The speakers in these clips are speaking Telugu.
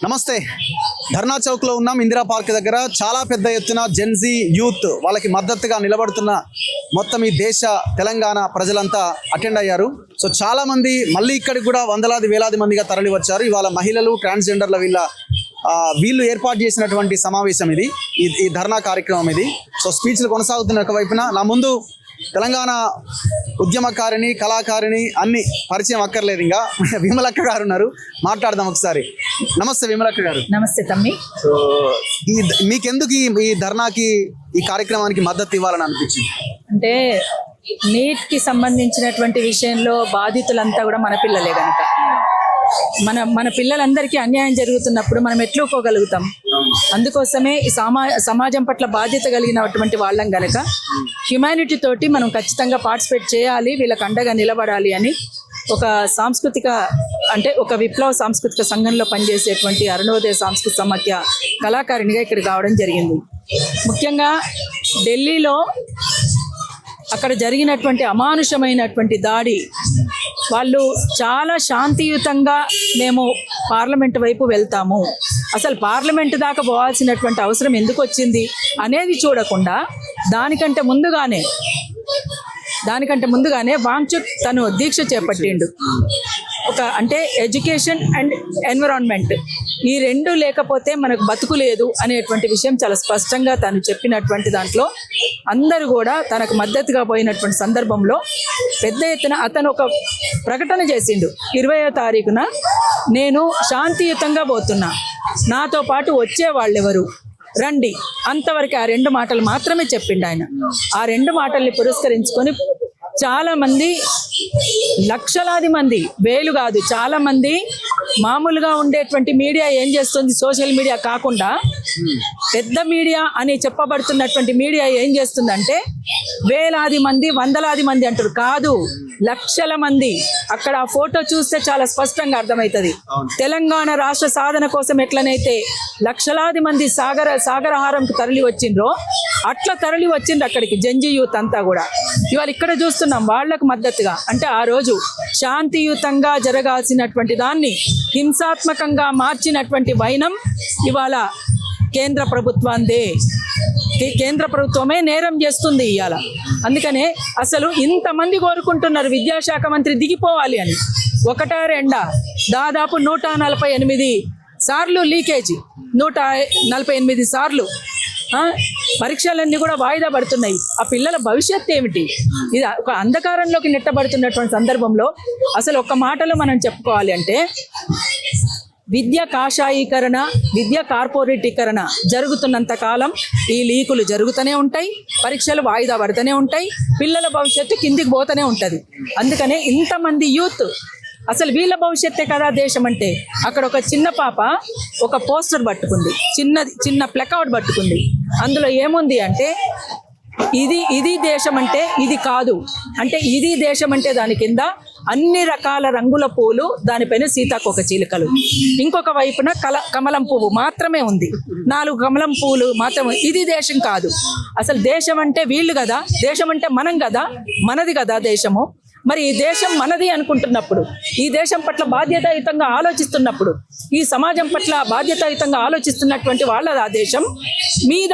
నమస్తే. ధర్నా చౌక్ లో ఉన్నాం. ఇందిరా పార్క్ దగ్గర చాలా పెద్ద ఎత్తున జెన్జీ యూత్ వాళ్ళకి మద్దతుగా నిలబడుతున్న మొత్తం ఈ దేశ తెలంగాణ ప్రజలంతా అటెండ్ అయ్యారు. సో చాలా మంది మళ్ళీ ఇక్కడికి కూడా వందలాది వేలాది మందిగా తరలి వచ్చారు. ఇవాళ మహిళలు, ట్రాన్స్జెండర్ల వీళ్ళు ఏర్పాటు చేసినటువంటి సమావేశం ఇది, ఈ ధర్నా కార్యక్రమం ఇది. సో స్పీచ్లు కొనసాగుతున్న ఒకవైపున నా ముందు తెలంగాణ ఉద్యమకారిణి, కళాకారిణి అన్ని పరిచయం అక్కర్లేదు, ఇంకా విమలక్క గారు ఉన్నారు, మాట్లాడదాం ఒకసారి. నమస్తే విమలక్క గారు. నమస్తే తమ్మి. సో మీకెందుకు ఈ ధర్నాకి, ఈ కార్యక్రమానికి మద్దతు ఇవ్వాలని అనిపించింది? అంటే నీట్కి సంబంధించినటువంటి విషయంలో బాధితులంతా కూడా మన పిల్లలే కనుక మన పిల్లలందరికీ అన్యాయం జరుగుతున్నప్పుడు మనం ఎట్లుకోగలుగుతాం? అందుకోసమే ఈ సమాజం పట్ల బాధ్యత కలిగినటువంటి వాళ్ళం గనక హ్యుమానిటీ తోటి మనం ఖచ్చితంగా పార్టిసిపేట్ చేయాలి, వీళ్ళకి అండగా నిలబడాలి అని ఒక సాంస్కృతిక ఒక విప్లవ సాంస్కృతిక సంఘంలో పనిచేసేటువంటి అరుణోదయ సాంస్కృతిక సమాఖ్య కళాకారిణిగా ఇక్కడికి రావడం జరిగింది. ముఖ్యంగా ఢిల్లీలో అక్కడ జరిగినటువంటి అమానుషమైనటువంటి దాడి, వాళ్ళు చాలా శాంతియుతంగా మేము పార్లమెంట్ వైపు వెళ్తాము, అసలు పార్లమెంట్ దాకా పోవాల్సినటువంటి అవసరం ఎందుకు వచ్చింది అనేది చూడకుండా దానికంటే ముందుగానే వాంగ్చుక్ తను దీక్ష చేపట్టిండు. ఎడ్యుకేషన్ అండ్ ఎన్విరాన్మెంట్, ఈ రెండు లేకపోతే మనకు బతుకు లేదు అనేటువంటి విషయం చాలా స్పష్టంగా తను చెప్పినటువంటి దాంట్లో అందరూ కూడా తనకు మద్దతుగా పోయినటువంటి సందర్భంలో పెద్ద ఎత్తున అతను ఒక ప్రకటన చేసిండు. 20వ తారీఖున నేను శాంతియుతంగా పోతున్నా, నాతో పాటు వచ్చే వాళ్ళెవరు రండి, అంతవరకు ఆ 2 మాటలు మాత్రమే చెప్పిండు ఆయన. ఆ 2 మాటల్ని పురస్కరించుకొని చాలా మంది, లక్షలాది మంది, వేలు కాదు, చాలా మంది మామూలుగా ఉండేటువంటి మీడియా ఏం చేస్తుంది, సోషల్ మీడియా కాకుండా పెద్ద మీడియా అని చెప్పబడుతున్నటువంటి మీడియా ఏం చేస్తుందంటే వేలాది మంది, వందలాది మంది అంటారు, కాదు లక్షల మంది. అక్కడ ఆ ఫోటో చూస్తే చాలా స్పష్టంగా అర్థమవుతుంది. తెలంగాణ రాష్ట్ర సాధన కోసం ఎట్లనైతే లక్షలాది మంది సాగరహారంకు తరలి వచ్చిండ్రో అట్లా తరలి వచ్చిండ్రు అక్కడికి జెన్జీ యూత్ అంతా కూడా. ఇవాళ ఇక్కడ చూస్తున్నాం వాళ్లకు మద్దతుగా. అంటే ఆ రోజు శాంతియుతంగా జరగాల్సినటువంటి దాన్ని హింసాత్మకంగా మార్చినటువంటి వైనం ఇవాళ కేంద్ర ప్రభుత్వమే నేరం చేస్తుంది ఇవాళ. అందుకనే అసలు ఇంతమంది కోరుకుంటున్నారు విద్యాశాఖ మంత్రి దిగిపోవాలి అని. 1-2 దాదాపు 148 సార్లు లీకేజీ, 148 సార్లు పరీక్షలన్నీ కూడా వాయిదా పడుతున్నాయి. ఆ పిల్లల భవిష్యత్తు ఏమిటి? ఇది ఒక అంధకారంలోకి నెట్టబడుతున్నటువంటి సందర్భంలో అసలు ఒక్క మాటలో మనం చెప్పుకోవాలి అంటే విద్య కాషాయీకరణ, విద్య కార్పొరేటీకరణ జరుగుతున్నంత కాలం ఈ లీకులు జరుగుతూనే ఉంటాయి, పరీక్షలు వాయిదా పడుతూనే ఉంటాయి, పిల్లల భవిష్యత్తు కిందికి పోతూనే ఉంటుంది. అందుకనే ఇంతమంది యూత్, అసలు వీళ్ళ భవిష్యత్తే కదా దేశం అంటే. అక్కడ ఒక చిన్న పాప ఒక పోస్టర్ పట్టుకుంది, చిన్న ప్లకార్డ్ పట్టుకుంది. అందులో ఏముంది అంటే ఇది దేశం అంటే ఇది కాదు, అంటే ఇది దేశం అంటే దాని కింద అన్ని రకాల రంగుల పూలు, దానిపైన సీతాకోక చిలుకలు, ఇంకొక వైపున కమలం పువ్వు మాత్రమే ఉంది, 4 కమలం పువ్వులు మాత్రమే. ఇది దేశం కాదు. అసలు దేశం అంటే వీళ్ళు కదా, దేశం అంటే మనం కదా, మనది కదా దేశము. మరి ఈ దేశం మనది అనుకుంటున్నప్పుడు, ఈ దేశం పట్ల బాధ్యతాయుతంగా ఆలోచిస్తున్నప్పుడు, ఈ సమాజం పట్ల బాధ్యతాయుతంగా ఆలోచిస్తున్నటువంటి వాళ్ళదా దేశం మీద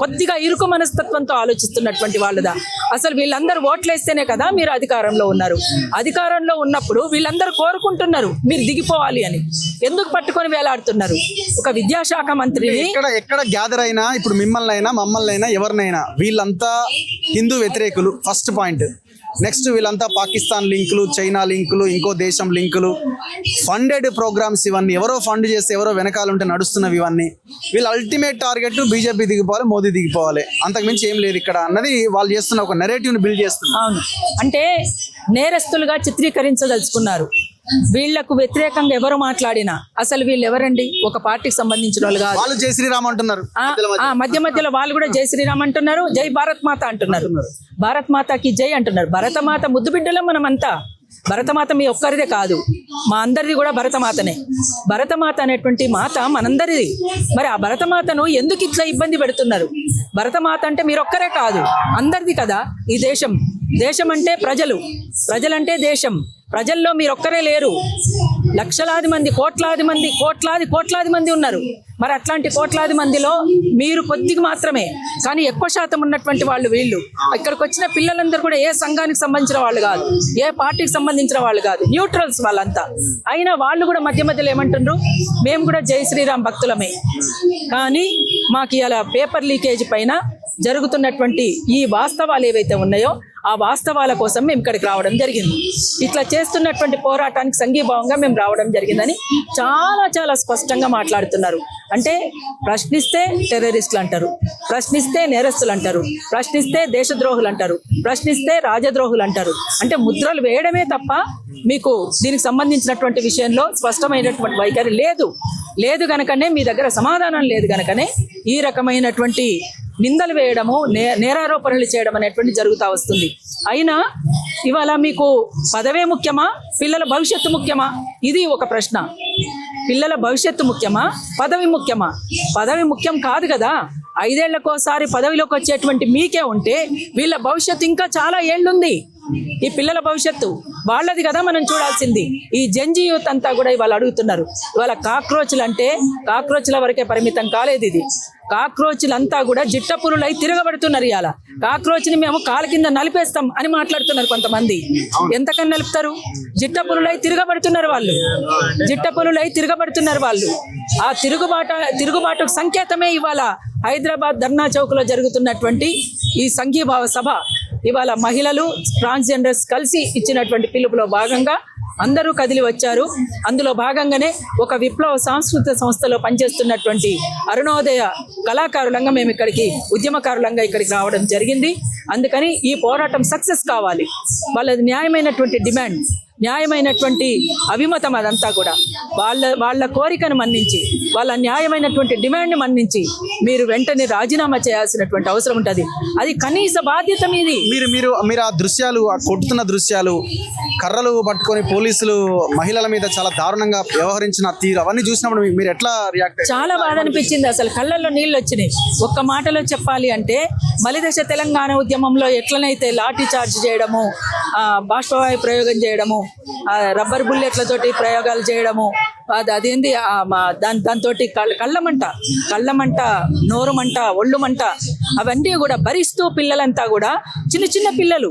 కొద్దిగా ఇరుకు మనస్తత్వంతో ఆలోచిస్తున్నటువంటి వాళ్ళదా? అసలు వీళ్ళందరూ ఓట్లేస్తేనే కదా మీరు అధికారంలో ఉన్నారు. అధికారంలో ఉన్నప్పుడు వీళ్ళందరూ కోరుకుంటున్నారు మీరు దిగిపోవాలి అని. ఎందుకు పట్టుకొని వేలాడుతున్నారు? ఒక విద్యాశాఖ మంత్రిని ఎక్కడ గ్యాదర్ అయినా, ఇప్పుడు మిమ్మల్ని అయినా మమ్మల్ని అయినా ఎవరినైనా, వీళ్ళంతా హిందూ వ్యతిరేకులు ఫస్ట్ పాయింట్. నెక్స్ట్ వీళ్ళంతా పాకిస్తాన్ లింకులు, చైనా లింకులు, ఇంకో దేశం లింకులు, ఫండెడ్ ప్రోగ్రామ్స్, ఇవన్నీ ఎవరో ఫండ్ చేస్తే ఎవరో వెనకాల ఉంటే నడుస్తున్నవి ఇవన్నీ. వీళ్ళ అల్టిమేట్ టార్గెట్ బీజేపీ దిగిపోవాలి, మోదీ దిగిపోవాలి, అంతకుమించి ఏం లేదు ఇక్కడ అన్నది వాళ్ళు చేస్తున్న ఒక నెరేటివ్ని బిల్డ్ చేస్తున్నారు. అవును, అంటే నేరస్తులుగా చిత్రీకరించదలుచుకున్నారు. వీళ్లకు వ్యతిరేకంగా ఎవరు మాట్లాడినా అసలు వీళ్ళు ఎవరండి? ఒక పార్టీకి సంబంధించిన వాళ్ళు కాదు. వాళ్ళు జై శ్రీరామ్ అంటున్నారు, మధ్యలో వాళ్ళు కూడా జై శ్రీరామ్ అంటున్నారు, జై భారత్ మాత అంటున్నారు, భారత్ మాతకి జై అంటున్నారు. భరతమాత ముద్దు బిడ్డలం మనమంతా. భరతమాత మీ ఒక్కరిదే కాదు, మా అందరిది కూడా భరతమాతనే. భరతమాత అనేటువంటి మాత మనందరిది. మరి ఆ భరతమాతను ఎందుకు ఇట్లా ఇబ్బంది పెడుతున్నారు? భరతమాత అంటే మీరొక్కరే కాదు, అందరిది కదా ఈ దేశం. దేశం అంటే ప్రజలు, ప్రజలంటే దేశం. ప్రజల్లో మీరొక్కరే లేరు. లక్షలాది మంది, కోట్లాది మంది ఉన్నారు. మరి అట్లాంటి కోట్లాది మందిలో మీరు కొద్దిగా మాత్రమే, కానీ ఎక్కువ శాతం ఉన్నటువంటి వాళ్ళు వీళ్ళు. ఇక్కడికి వచ్చిన పిల్లలందరూ కూడా ఏ సంఘానికి సంబంధించిన వాళ్ళు కాదు, ఏ పార్టీకి సంబంధించిన వాళ్ళు కాదు, న్యూట్రల్స్ వాళ్ళంతా. అయినా వాళ్ళు కూడా మధ్య మధ్యలో ఏమంటుండ్రు, మేము కూడా జై శ్రీరామ్ భక్తులమే, కానీ మాకు ఇలా పేపర్ లీకేజ్ పైన జరుగుతున్నటువంటి ఈ వాస్తవాలు ఏవైతే ఉన్నాయో ఆ వాస్తవాల కోసం మేము ఇక్కడికి రావడం జరిగింది. ఇట్లా చేస్తున్నటువంటి పోరాటానికి సంఘీభావంగా మేము రావడం జరిగిందని చాలా స్పష్టంగా మాట్లాడుతున్నారు. అంటే ప్రశ్నిస్తే టెర్రరిస్టులు అంటారు, ప్రశ్నిస్తే నేరస్తులు అంటారు, ప్రశ్నిస్తే దేశద్రోహులు అంటారు, ప్రశ్నిస్తే రాజద్రోహులు అంటారు. అంటే ముద్రలు వేయడమే తప్ప మీకు దీనికి సంబంధించినటువంటి విషయంలో స్పష్టమైనటువంటి వైఖరి లేదు గనకనే, మీ దగ్గర సమాధానం లేదు గనకనే ఈ రకమైనటువంటి నిందలు వేయడము, నేరారోపణలు చేయడం అనేటువంటి జరుగుతూ వస్తుంది. అయినా ఇవాళ మీకు పదవే ముఖ్యమా, పిల్లల భవిష్యత్తు ముఖ్యమా? ఇది ఒక ప్రశ్న. పిల్లల భవిష్యత్తు ముఖ్యమా, పదవి ముఖ్యమా? పదవి ముఖ్యం కాదు కదా. 5 ఏళ్లకోసారి పదవిలోకి వచ్చేటువంటి మీకే ఉంటే వీళ్ళ భవిష్యత్తు ఇంకా చాలా ఏళ్ళుంది. ఈ పిల్లల భవిష్యత్తు వాళ్ళది కదా మనం చూడాల్సింది. ఈ జంజీ యూత్ అంతా కూడా ఇవాళ అడుగుతున్నారు. ఇవాళ కాక్రోచ్ల వరకే పరిమితం కాలేదు ఇది. కాక్రోచ్లంతా కూడా జిట్టపురులై తిరగబడుతున్నారు. ఇవాళ కాక్రోచ్ని మేము కాలు కింద నలిపేస్తాం అని మాట్లాడుతున్నారు కొంతమంది. ఎంతకన్నా నలుపుతారు? జిట్టపురులై తిరగబడుతున్నారు వాళ్ళు. ఆ తిరుగుబాటుకు సంకేతమే ఇవాళ హైదరాబాద్ ధర్నా చౌక్లో జరుగుతున్నటువంటి ఈ సంఘీభావ సభ. ఇవాళ మహిళలు, ట్రాన్స్జెండర్స్ కలిసి ఇచ్చినటువంటి పిలుపులో భాగంగా అందరూ కదిలి వచ్చారు. అందులో భాగంగానే ఒక విప్లవ సాంస్కృతిక సంస్థలో పనిచేస్తున్నటువంటి అరుణోదయ కళాకారులంగా మేము ఉద్యమకారులంగా ఇక్కడికి రావడం జరిగింది. అందుకని ఈ పోరాటం సక్సెస్ కావాలి. వాళ్ళది న్యాయమైనటువంటి డిమాండ్, న్యాయమైనటువంటి అభిమతం. అదంతా కూడా వాళ్ళ కోరికను మన్నించి, వాళ్ళ న్యాయమైనటువంటి డిమాండ్ని మన్నించి మీరు వెంటనే రాజీనామా చేయాల్సినటువంటి అవసరం ఉంటుంది. అది కనీస బాధ్యత మీది. మీరు ఆ దృశ్యాలు, ఆ కొడుతున్న దృశ్యాలు, కర్రలు పట్టుకొని పోలీసులు మహిళల మీద చాలా దారుణంగా వ్యవహరించిన తీరు, అవన్నీ చూసినప్పుడు మీరు ఎట్లా రియాక్ట్? చాలా బాధ అనిపించింది. అసలు కళ్ళల్లో నీళ్ళు వచ్చినాయి. ఒక్క మాటలో చెప్పాలి అంటే మలిదశ తెలంగాణ ఉద్యమంలో ఎట్లనైతే లాఠీ చార్జ్ చేయడము, బాష్పవాయు ప్రయోగం చేయడము, రబ్బర్ బుల్లెట్లతోటి ప్రయోగాలు చేయడము, అదేంది దాంతో కళ్ళమంట, నోరుమంట, ఒళ్ళుమంట, అవన్నీ కూడా భరిస్తూ పిల్లలంతా కూడా చిన్న పిల్లలు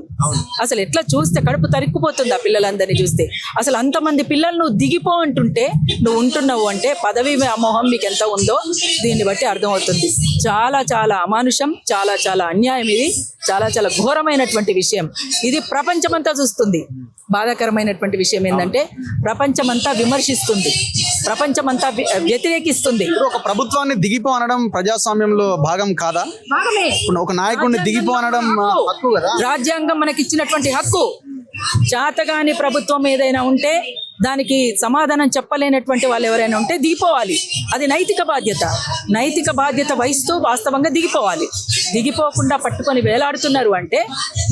అసలు ఎట్లా చూస్తే కడుపు తరుక్కుపోతుంది ఆ పిల్లలందరినీ చూస్తే. అసలు అంతమంది పిల్లలు నువ్వు దిగిపో అంటుంటే నువ్వు ఉంటున్నావు అంటే పదవి అమోహం మీకు ఎంత ఉందో దీన్ని బట్టి అర్థమవుతుంది. చాలా అమానుషం, చాలా అన్యాయం. ఇది చాలా ఘోరమైనటువంటి విషయం. ఇది ప్రపంచమంతా చూస్తుంది. బాధాకరమైనటువంటి విషయం ఏంటంటే ప్రపంచమంతా విమర్శిస్తుంది, ప్రపంచమంతా వ్యతిరేకిస్తుంది. ఒక ప్రభుత్వాన్ని దిగిపో అనడం ప్రజాస్వామ్యంలో భాగం కాదా? ఒక నాయకుడిని దిగిపో అనడం హక్కు కదా. రాజ్యాంగం మనకి ఇచ్చినటువంటి హక్కు. చేతగాని ప్రభుత్వం ఏదైనా ఉంటే దానికి సమాధానం చెప్పలేనటువంటి వాళ్ళు ఎవరైనా ఉంటే దిగిపోవాలి. అది నైతిక బాధ్యత వహిస్తూ వాస్తవంగా దిగిపోవాలి. దిగిపోకుండా పట్టుకొని వేలాడుతున్నారు అంటే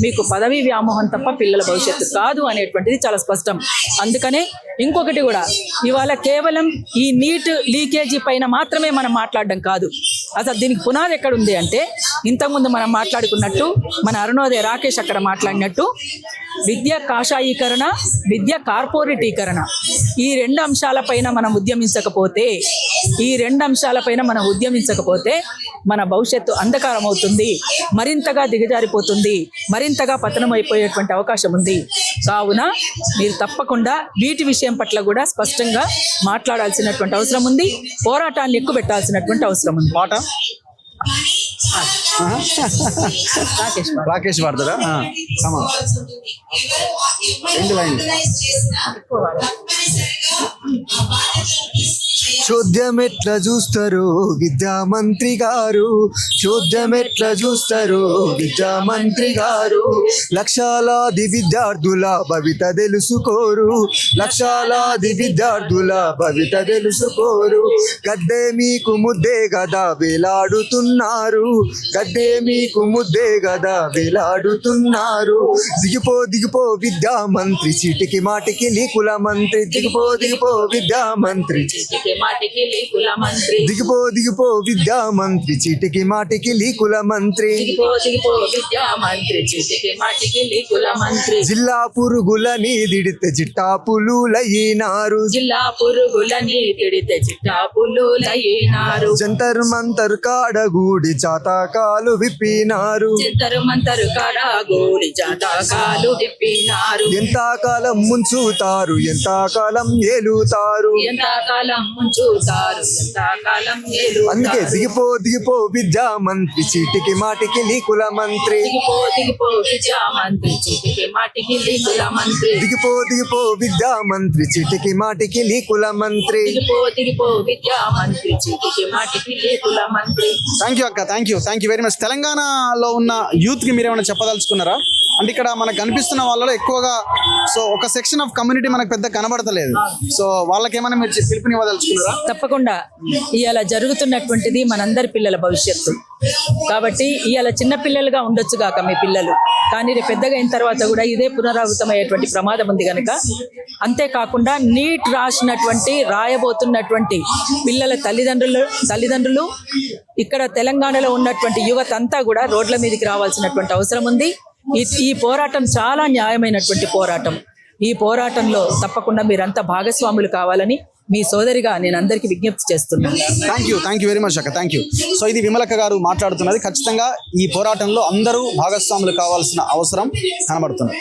మీకు పదవీ వ్యామోహం తప్ప పిల్లల భవిష్యత్తు కాదు అనేటువంటిది చాలా స్పష్టం. అందుకనే ఇంకొకటి కూడా, ఇవాళ కేవలం ఈ నీట్ లీకేజీ పైన మాత్రమే మనం మాట్లాడడం కాదు. అసలు దీనికి పునాది ఎక్కడుంది అంటే, ఇంతకుముందు మనం మాట్లాడుకున్నట్టు, మన అరుణోదయ రాకేష్ అక్కడ మాట్లాడినట్టు, విద్య కాషాయీకరణ, విద్య కార్పొరేటీకరణ, ఈ 2 అంశాలపైన మనం ఉద్యమించకపోతే మన భవిష్యత్తు అంధకారం అవుతుంది, మరింతగా దిగజారిపోతుంది, మరింతగా పతనం అయిపోయేటువంటి అవకాశం ఉంది. కావున మీరు తప్పకుండా వీటి విషయం పట్ల కూడా స్పష్టంగా మాట్లాడాల్సినటువంటి అవసరం ఉంది. పోరాటాన్ని ఎక్కువ పెట్టాల్సినటువంటి అవసరం ఉంది. పాట రాకేష్ వాడతారా? చోద్యం ఎట్లా చూస్తారు విద్యామంత్రి గారు, చోద్యం ఎట్లా చూస్తారు విద్యామంత్రి గారు. లక్షలాది విద్యార్థుల భవిత తెలుసుకోరు, లక్షలాది విద్యార్థుల భవిత తెలుసుకోరు. గడ్డే మీకు ముద్దే గదా వేలాడుతున్నారు, గడ్డే మీకు ముద్దే గదా వేలాడుతున్నారు. దిగిపో విద్యామంత్రి, చీటికి మాటికి నీ కుల మంత్రి. దిగిపో విద్యామంత్రి, చీటికి మాటికి మాటికి లీకుల మంత్రి దిగిపో విద్యా మంత్రి చీటికి మాటికి లీకుల మంత్రి దిగిపో విద్యా మంత్రి చీటికి మాటికి లీకుల మంత్రి జిల్లా పురుగులని దిడితే జిట్టాపులూలయ్యినారు జిల్లా పురుగులని తిడితే చిట్టాపులులైనారు జంతర్ మంతర్ కాడగూడి చాతకాలు విప్పినారు జంతరు మంతరు కాడ గోడి జాతకాలు విప్పినారు ఎంతకాలం ముంచుతారు ఎంతకాలం ఏలుతారు ఎంతకాలం ముంచుతారు ఎంతకాలం అందుకే ఏలుతారు దిగిపో విద్యా మంత్రి చీటికి మాటికి లీకుల మంత్రి దిగిపో విద్యా మంత్రి చీటికి మాటికి లీకుల మంత్రి దిగిపో విద్యా మంత్రి చీటికి మాటికి లీకుల మంత్రి దిగిపో విద్యా మంత్రి చీటికి మాటికి లీకుల మంత్రి. థ్యాంక్ యూ అక్క, థ్యాంక్ యూ వెరీ మచ్. తెలంగాణలో ఉన్న యూత్కి మీరు ఏమైనా చెప్పదలుచుకున్నారా? అంటే ఇక్కడ మనకు కనిపిస్తున్న వాళ్ళలో ఎక్కువగా సో ఒక సెక్షన్ ఆఫ్ కమ్యూనిటీ మనకు పెద్ద కనబడతలేదు. సో వాళ్ళకేమైనా మీరు పిలుపునివ్వదలుచుకున్నారా? తప్పకుండా ఇవాళ జరుగుతున్నటువంటిది మనందరి పిల్లల భవిష్యత్తు కాబట్టి ఇవాళ చిన్న పిల్లలుగా ఉండొచ్చు గాక మీ పిల్లలు, కానీ రేపు పెద్దగా అయిన తర్వాత కూడా ఇదే పునరావృతమయ్యేటువంటి ప్రమాదం ఉంది కనుక, అంతేకాకుండా నీట్ రాయబోతున్నటువంటి పిల్లల తల్లిదండ్రులు ఇక్కడ తెలంగాణలో ఉన్నటువంటి యువత అంతా కూడా రోడ్ల మీదకి రావాల్సినటువంటి అవసరం ఉంది. ఈ పోరాటం చాలా న్యాయమైనటువంటి పోరాటం. ఈ పోరాటంలో తప్పకుండా మీరంతా భాగస్వాములు కావాలని మీ సోదరిగా నేను అందరికీ విజ్ఞప్తి చేస్తున్నాను. థ్యాంక్ యూ వెరీ మచ్ అక్క, థ్యాంక్ యూ. సో ఇది విమలక్క గారు మాట్లాడుతున్నది. ఖచ్చితంగా ఈ పోరాటంలో అందరూ భాగస్వాములు కావాల్సిన అవసరం కనబడుతుంది.